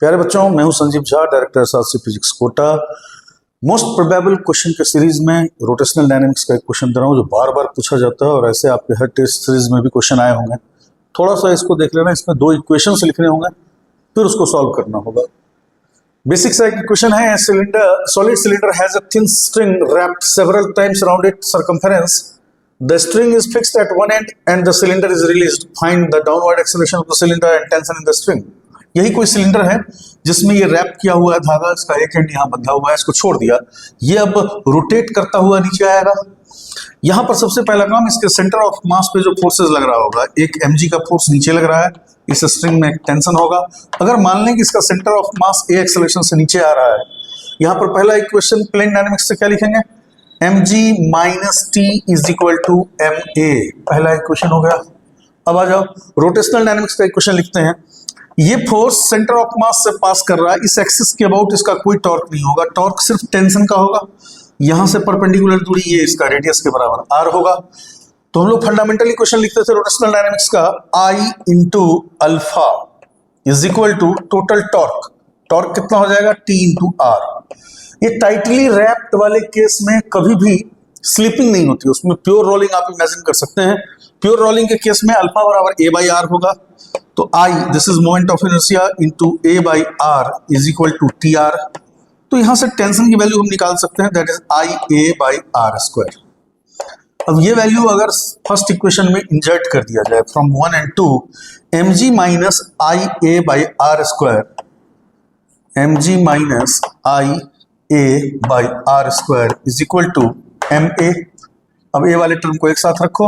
प्यारे बच्चों, मैं हूं Sanjeev Jha, director SRC physics Kota. Most probable question के सीरीज में रोटेशनल डायनेमिक्स का एक क्वेश्चन दे रहा हूं जो बार बार पूछा जाता है और ऐसे आपके हर टेस्ट सीरीज में भी क्वेश्चन आए होंगे। थोड़ा सा इसको देख लेना, इसमें दो इक्वेशंस लिखने होंगे, फिर उसको सॉल्व करना होगा। बेसिक सा एक इक्वेशन है, solid cylinder has a thin string wrapped several times around its circumference. The string is fixed at one end and the cylinder is released. Find the downward acceleration of the cylinder and tension in the string. यही कोई cylinder है जिसमें ये rap किया हुआ है धागा, इसका एक एंड यहाँ बंधा हुआ है, इसको छोड़ दिया, ये अब रोटेट करता हुआ नीचे आएगा। यहाँ पर सबसे पहला काम, इसके सेंटर ऑफ मास पे जो फोर्सेस लग रहा होगा, एक mg का फोर्स नीचे लग रहा है, इस स्ट्रिंग में एक टेंशन होगा। अगर मान लें कि इसका centre of mass a acceleration से नीचे आ रहा है, यहाँ पर पहला इक्वेशन प्लेन डायनेमिक्स से क्या लिखेंगे, mg minus t is equal to ma, पहला इक्वेशन हो गया। अब आ जाओ रोटेशनल डायनेमिक्स का इक्वेशन लिखते हैं। ये फोर्स सेंटर ऑफ मास से पास कर रहा है, इस एक्सिस के अबाउट इसका कोई टॉर्क नहीं होगा, टॉर्क सिर्फ टेंशन का होगा। यहां से परपेंडिकुलर दूरी ये इसका रेडियस के बराबर r होगा। तो हम लोग फंडामेंटल इक्वेशन लिखते थे रोटेशनल डायनेमिक्स का, I into alpha is equal to total torque, torque कितना हो जाएगा t इंटू r। ये टाइटली रैप्ड वाले केस में कभी भी स्लिपिंग नहीं होती, उसमें प्योर रोलिंग आप इमेजिन कर सकते हैं। प्योर रोलिंग के केस में अल्फा बराबर a बाई आर होगा, तो I this is moment of inertia into a by R is equal to T R. तो यहां से टेंशन की वैल्यू हम निकाल सकते हैं, that is I a by R square. अब ये वैल्यू अगर फर्स्ट इक्वेशन में इंजर्ट कर दिया जाए from 1 and 2, mg minus I a by R square, mg minus I a by R square is equal to ma। अब a वाले term को एक साथ रखो,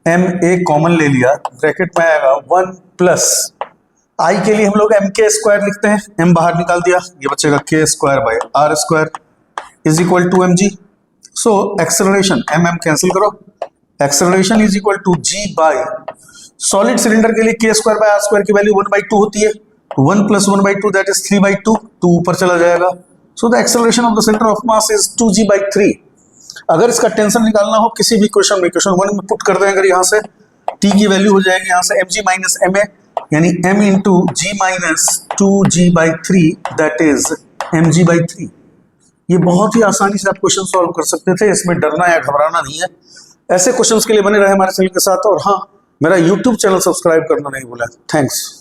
ma कॉमन ले लिया, ब्रैकेट में आएगा 1 प्लस I के लिए हम लोग mk स्क्वायर लिखते हैं, m बाहर निकाल दिया, ये बचेगा k square by R square is equal to mg। So acceleration mm cancel करो, acceleration is equal to g by, solid cylinder के लिए k square by R square की वैल्यू 1/2 होती है, 1 प्लस 1/2 दैट इज 3/2, 2 ऊपर चला जाएगा। So the acceleration of the centre of mass is 2g/3। अगर इसका टेंशन निकालना हो किसी भी क्वेश्चन में, क्वेश्चन 1 में पुट कर दें, अगर यहाँ से t की वैल्यू हो जाएगी यहाँ से mg माइनस ma, यानी m into g minus 2g/3 that is mg/3। ये बहुत ही आसानी से आप क्वेश्चन सॉल्व कर सकते थे, इसमें डरना या घबराना नहीं है। ऐसे क्वेश्चंस के लिए बने रहे हमारे चैनल के साथ, और हाँ, मेरा यूट्यूब चैनल सब्सक्राइब करना नहीं भूलें। थैंक्स।